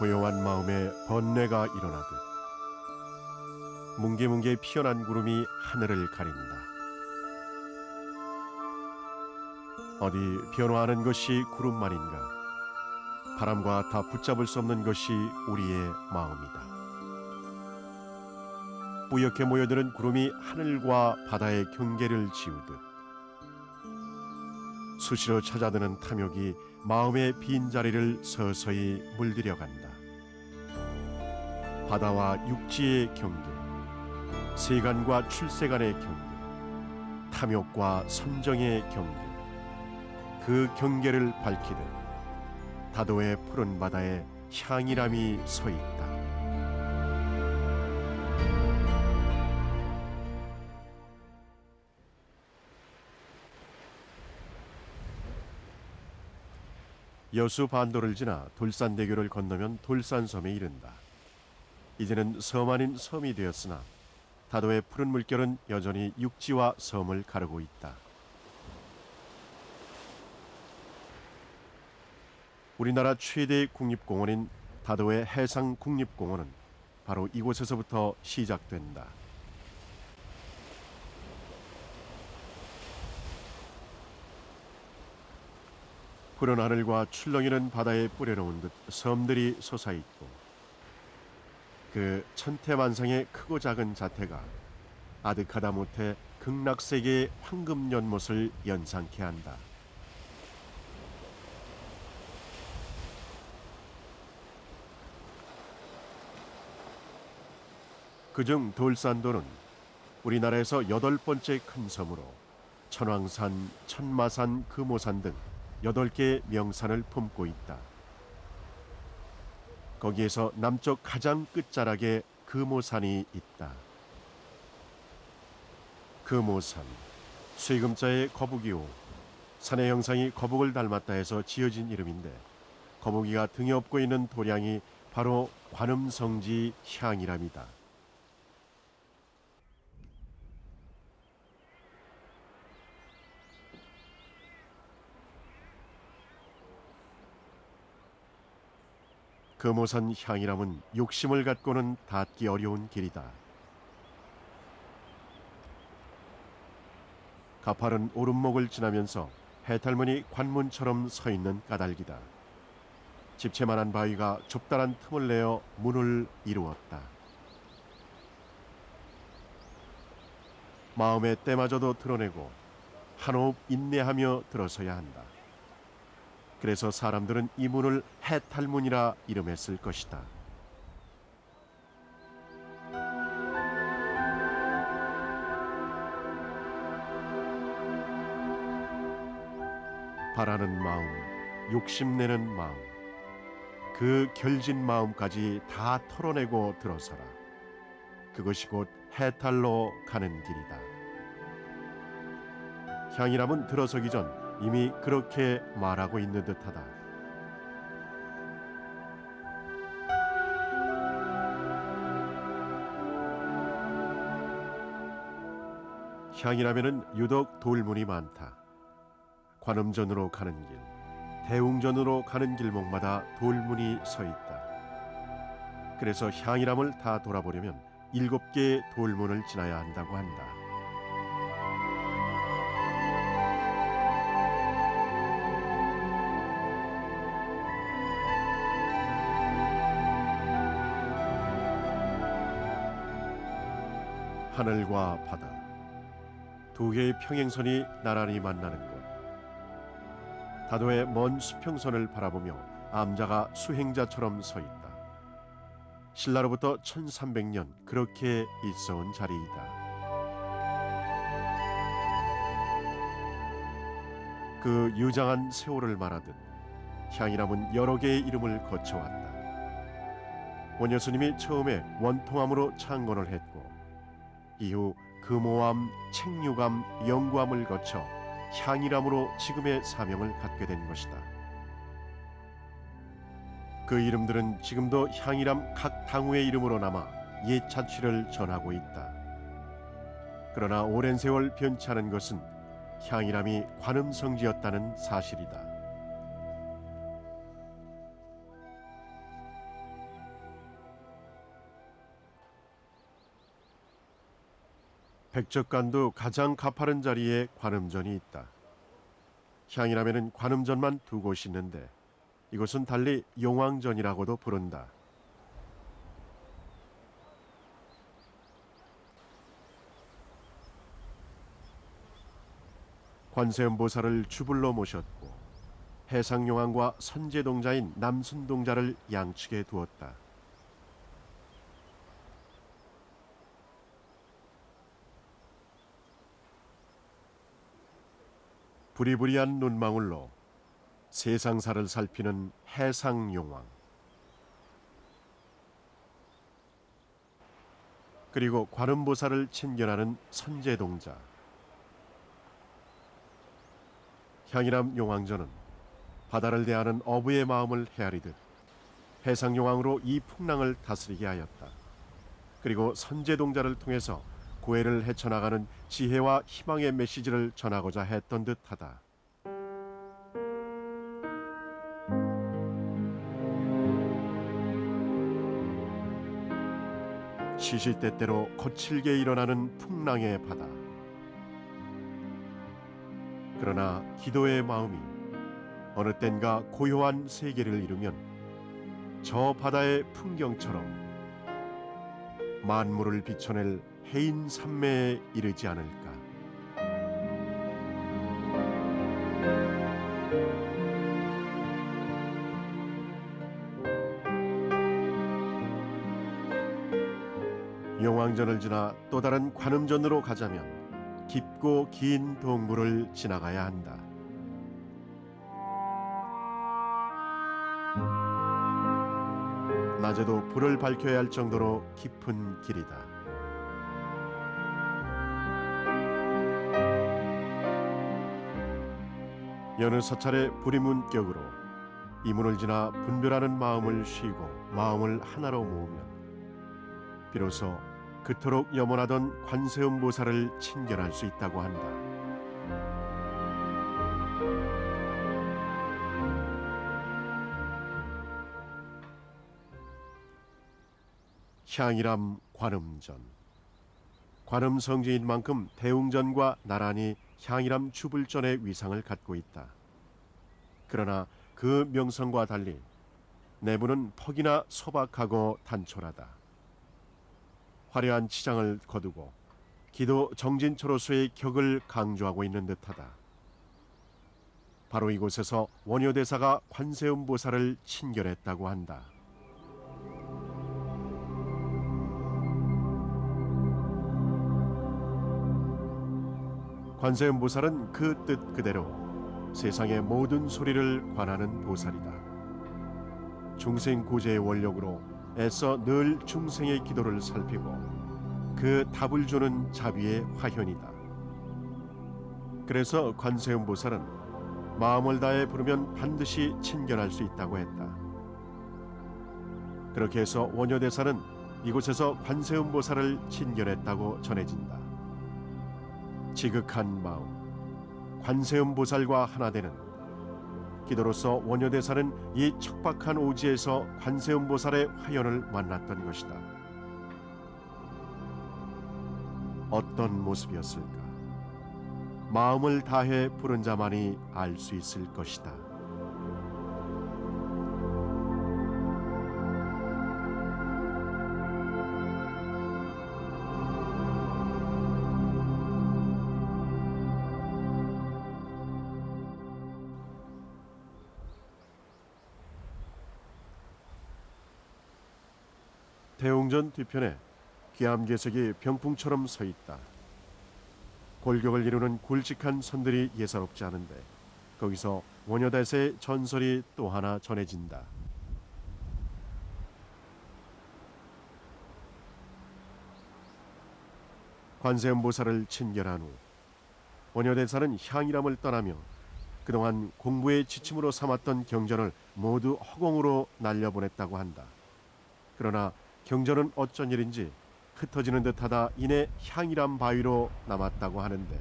고요한 마음에 번뇌가 일어나듯 뭉게뭉게 피어난 구름이 하늘을 가린다. 어디 변화하는 것이 구름만인가? 바람과 다 붙잡을 수 없는 것이 우리의 마음이다. 뿌옇게 모여드는 구름이 하늘과 바다의 경계를 지우듯 수시로 찾아드는 탐욕이 마음의 빈자리를 서서히 물들여간다. 바다와 육지의 경계, 세간과 출세간의 경계, 탐욕과 선정의 경계, 그 경계를 밝히듯 다도의 푸른 바다에 향이람이 서 있다. 여수 반도를 지나 돌산대교를 건너면 돌산섬에 이른다. 이제는 섬 아닌 섬이 되었으나 다도의 푸른 물결은 여전히 육지와 섬을 가르고 있다. 우리나라 최대의 국립공원인 다도의 해상국립공원은 바로 이곳에서부터 시작된다. 푸른 하늘과 출렁이는 바다에 뿌려놓은 듯 섬들이 솟아있고 그 천태만상의 크고 작은 자태가 아득하다 못해 극락세계의 황금 연못을 연상케 한다. 그중 돌산도는 우리나라에서 8번째 큰 섬으로 천왕산, 천마산, 금오산 등 8개의 명산을 품고 있다. 거기에서 남쪽 가장 끝자락에 금오산이 있다. 금오산, 쇠금자의 거북이오, 산의 형상이 거북을 닮았다 해서 지어진 이름인데 거북이가 등에 업고 있는 도량이 바로 관음성지 향이람이다. 금오산 향이람은 욕심을 갖고는 닿기 어려운 길이다. 가파른 오름목을 지나면서 해탈문이 관문처럼 서 있는 까닭이다. 집채만한 바위가 좁다란 틈을 내어 문을 이루었다. 마음의 때마저도 드러내고 한호흡 인내하며 들어서야 한다. 그래서 사람들은 이 문을 해탈문이라 이름했을 것이다. 바라는 마음, 욕심내는 마음, 그 결진 마음까지 다 털어내고 들어서라. 그것이 곧 해탈로 가는 길이다. 향이람은 들어서기 전 이미 그렇게 말하고 있는 듯하다. 향이라면은 유독 돌문이 많다. 관음전으로 가는 길, 대웅전으로 가는 길목마다 돌문이 서 있다. 그래서 향이람을 다 돌아보려면 7개의 돌문을 지나야 한다고 한다. 하늘과 바다, 두 개의 평행선이 나란히 만나는 곳. 다도의 먼 수평선을 바라보며 암자가 수행자처럼 서 있다. 신라로부터 1300년 그렇게 있어온 자리이다. 그 유장한 세월을 말하듯 향이람은 여러 개의 이름을 거쳐왔다. 원효스님이 처음에 원통함으로 창건을 했고 이후 금오암, 책류암, 영구암을 거쳐 향이람으로 지금의 사명을 갖게 된 것이다. 그 이름들은 지금도 향이람 각 당우의 이름으로 남아 옛 자취를 전하고 있다. 그러나 오랜 세월 변치 않은 것은 향이람이 관음성지였다는 사실이다. 백적간도 가장 가파른 자리에 관음전이 있다. 향이람에는 관음전만 두 곳이 있는데 이곳은 달리 용왕전이라고도 부른다. 관세음보살을 주불로 모셨고 해상용왕과 선제동자인 남순동자를 양측에 두었다. 부리부리한 눈망울로 세상사를 살피는 해상용왕, 그리고 관음보살을 친견하는 선제동자. 향이람 용왕전은 바다를 대하는 어부의 마음을 헤아리듯 해상용왕으로 이 풍랑을 다스리게 하였다. 그리고 선제동자를 통해서 고해를 헤쳐나가는 지혜와 희망의 메시지를 전하고자 했던 듯하다. 시시때때로 거칠게 일어나는 풍랑의 바다. 그러나 기도의 마음이 어느 땐가 고요한 세계를 이루면 저 바다의 풍경처럼 만물을 비춰낼 해인 산매에 이르지 않을까. 용왕전을 지나 또 다른 관음전으로 가자면 깊고 긴 동굴을 지나가야 한다. 낮에도 불을 밝혀야 할 정도로 깊은 길이다. 여느 서찰의 부리문격으로 이 문을 지나 분별하는 마음을 쉬고 마음을 하나로 모으면 비로소 그토록 염원하던 관세음보살을 친견할 수 있다고 한다. 향이람 관음전. 관음성지인 만큼 대웅전과 나란히 향이람 주불전의 위상을 갖고 있다. 그러나 그 명성과 달리 내부는 퍽이나 소박하고 단촐하다. 화려한 치장을 거두고 기도 정진초로서의 격을 강조하고 있는 듯하다. 바로 이곳에서 원효대사가 관세음보살을 친견했다고 한다. 관세음보살은 그 뜻 그대로 세상의 모든 소리를 관하는 보살이다. 중생 구제의 원력으로 애써 늘 중생의 기도를 살피고 그 답을 주는 자비의 화현이다. 그래서 관세음보살은 마음을 다해 부르면 반드시 친견할 수 있다고 했다. 그렇게 해서 원효대사는 이곳에서 관세음보살을 친견했다고 전해진다. 지극한 마음, 관세음보살과 하나 되는 기도로서 원효대사는 이 척박한 오지에서 관세음보살의 화연을 만났던 것이다. 어떤 모습이었을까? 마음을 다해 부른 자만이 알 수 있을 것이다. 대웅전 뒤편에 귀암괴석이 병풍처럼 서 있다. 골격을 이루는 굵직한 선들이 예사롭지 않은데 거기서 원효대사의 전설이 또 하나 전해진다. 관세음보살을 친견한 후 원효대사는 향이람을 떠나며 그동안 공부에 지침으로 삼았던 경전을 모두 허공으로 날려보냈다고 한다. 그러나 경전은 어쩐 일인지 흩어지는 듯하다 이내 향이람 바위로 남았다고 하는데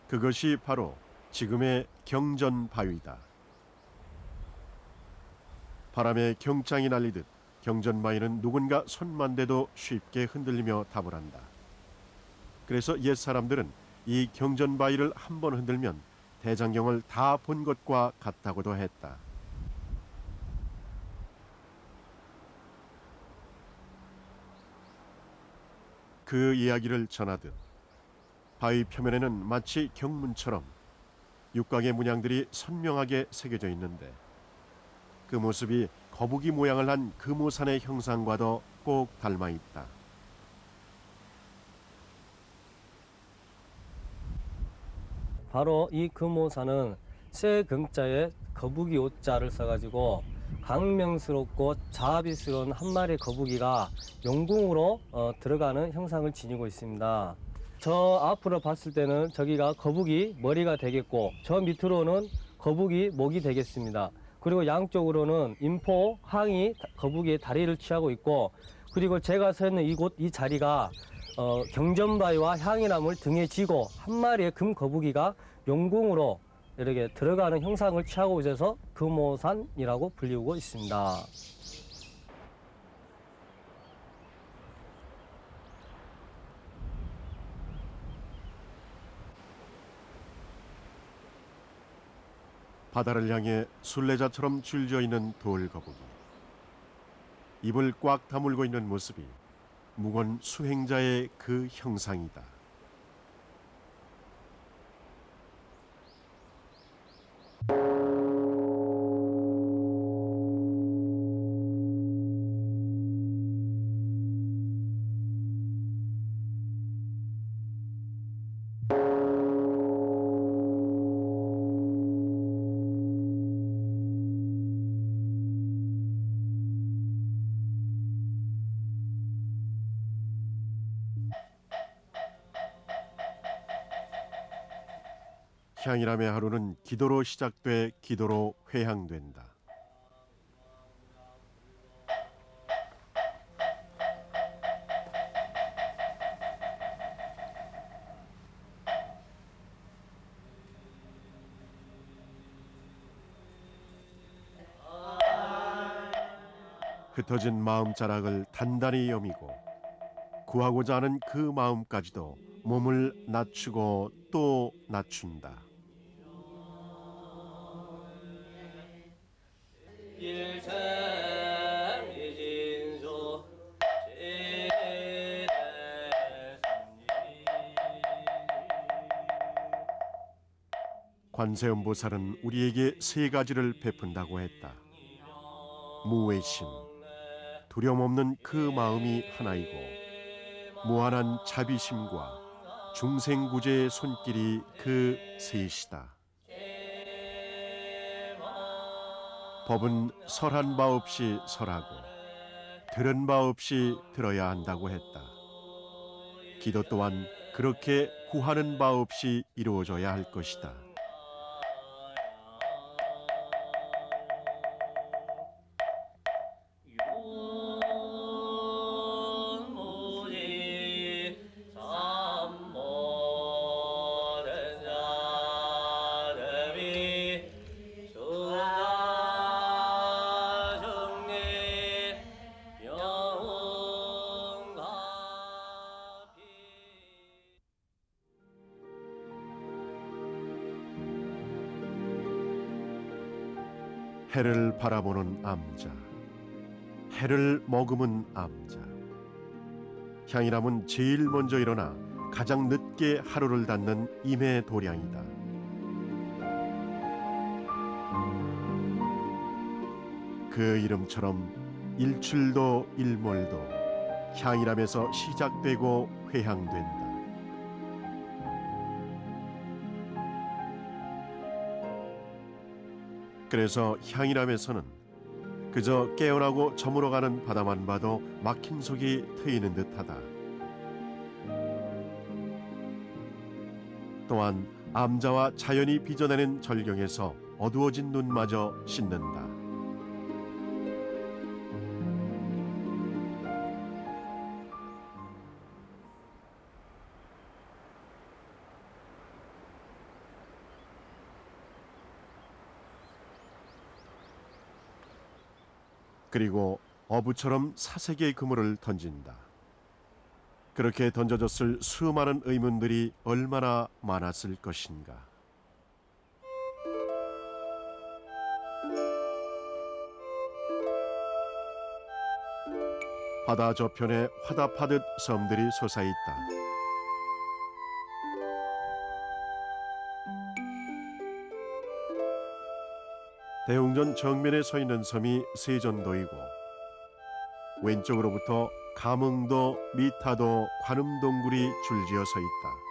그것이 바로 지금의 경전 바위다. 바람에 경장이 날리듯 경전마이는 누군가 손만 대도 쉽게 흔들리며 답을 한다. 그래서 옛 사람들은 이 경전바위를 한 번 흔들면 대장경을 다 본 것과 같다고도 했다. 그 이야기를 전하듯 바위 표면에는 마치 경문처럼 육각의 문양들이 선명하게 새겨져 있는데 그 모습이 거북이 모양을 한 금오산의 형상과도 꼭 닮아 있다. 바로 이 금오산은 쇠 금자에 거북이 오자를 써가지고 강명스럽고 자비스러운 한 마리의 거북이가 용궁으로 들어가는 형상을 지니고 있습니다. 저 앞으로 봤을 때는 저기가 거북이 머리가 되겠고 저 밑으로는 거북이 목이 되겠습니다. 그리고 양쪽으로는 인포, 항이 거북이의 다리를 취하고 있고 그리고 제가 서 있는 이곳 이 자리가 경전바위와 향이나무를 등에 지고 한 마리의 금 거북이가 용궁으로 이렇게 들어가는 형상을 취하고 있어서 금오산이라고 불리우고 있습니다. 바다를 향해 순례자처럼 줄져 있는 돌거북이. 입을 꽉 다물고 있는 모습이 무건 수행자의 그 형상이다. 향이람의 하루는 기도로 시작돼 기도로 회향된다. 흩어진 마음자락을 단단히 여미고 구하고자 하는 그 마음까지도 몸을 낮추고 또 낮춘다. 관세음보살은 우리에게 세 가지를 베푼다고 했다. 무외심, 두려움 없는 그 마음이 하나이고 무한한 자비심과 중생구제의 손길이 그 셋이다. 법은 설한 바 없이 설하고 들은 바 없이 들어야 한다고 했다. 기도 또한 그렇게 구하는 바 없이 이루어져야 할 것이다. 해를 바라보는 암자, 해를 머금은 암자. 향이람은 제일 먼저 일어나 가장 늦게 하루를 닫는 임의 도량이다. 그 이름처럼 일출도 일몰도 향이람에서 시작되고 회향된다. 그래서 향이람에서는 그저 깨어나고 저물어가는 바다만 봐도 막힌 속이 트이는 듯하다. 또한 암자와 자연이 빚어내는 절경에서 어두워진 눈마저 씻는다. 그리고 어부처럼 사색의 그물을 던진다. 그렇게 던져졌을 수많은 의문들이 얼마나 많았을 것인가. 바다 저편에 화답하듯 섬들이 솟아있다. 대웅전 정면에 서 있는 섬이 세전도이고 왼쪽으로부터 감흥도, 미타도, 관음동굴이 줄지어 서 있다.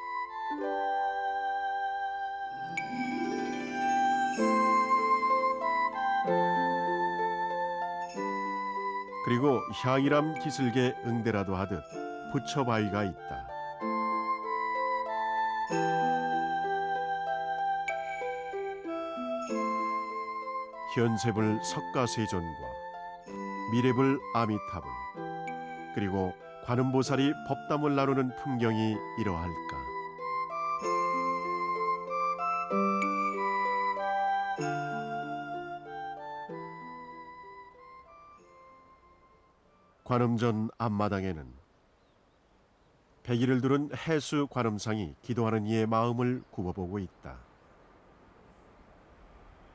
그리고 향이람 기슭에 응대라도 하듯 부처바위가 있다. 현세불 석가세존과 미래불 아미타불 그리고 관음보살이 법담을 나누는 풍경이 이러할까. 관음전 앞마당에는 백일을 두른 해수 관음상이 기도하는 이의 마음을 굽어보고 있다.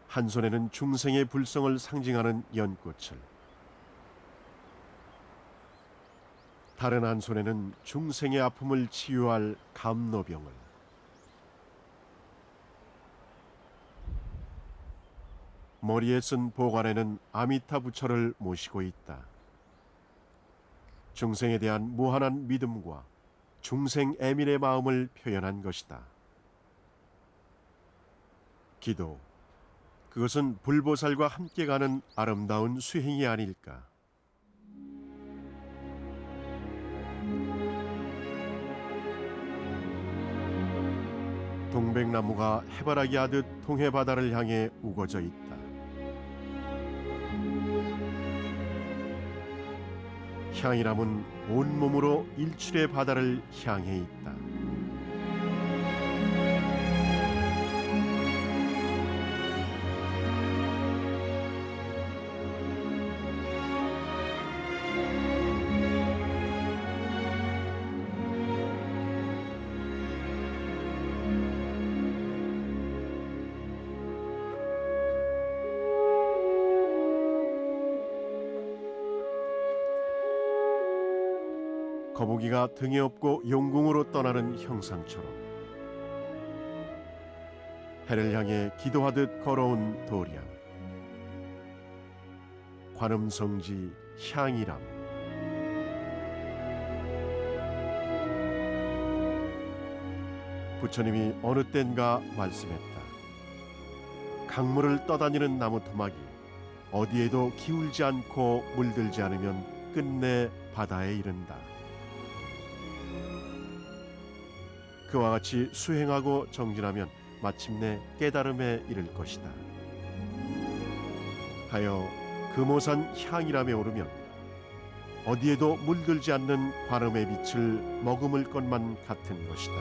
한 손에는 중생의 불성을 상징하는 연꽃을, 다른 한 손에는 중생의 아픔을 치유할 감노병을, 머리에 쓴 보관에는 아미타 부처를 모시고 있다. 중생에 대한 무한한 믿음과 중생 애민의 마음을 표현한 것이다. 기도, 그것은 불보살과 함께 가는 아름다운 수행이 아닐까. 동백나무가 해바라기 하듯 동해바다를 향해 우거져 있다. 향이람은 온몸으로 일출의 바다를 향해 있다. 거북이가 등에 업고 용궁으로 떠나는 형상처럼 해를 향해 기도하듯 걸어온 도량, 관음성지 향이람. 부처님이 어느 땐가 말씀했다. 강물을 떠다니는 나무 토막이 어디에도 기울지 않고 물들지 않으면 끝내 바다에 이른다. 그와 같이 수행하고 정진하면 마침내 깨달음에 이를 것이다. 하여 금오산 향이람에 오르면 어디에도 물들지 않는 관음의 빛을 머금을 것만 같은 것이다.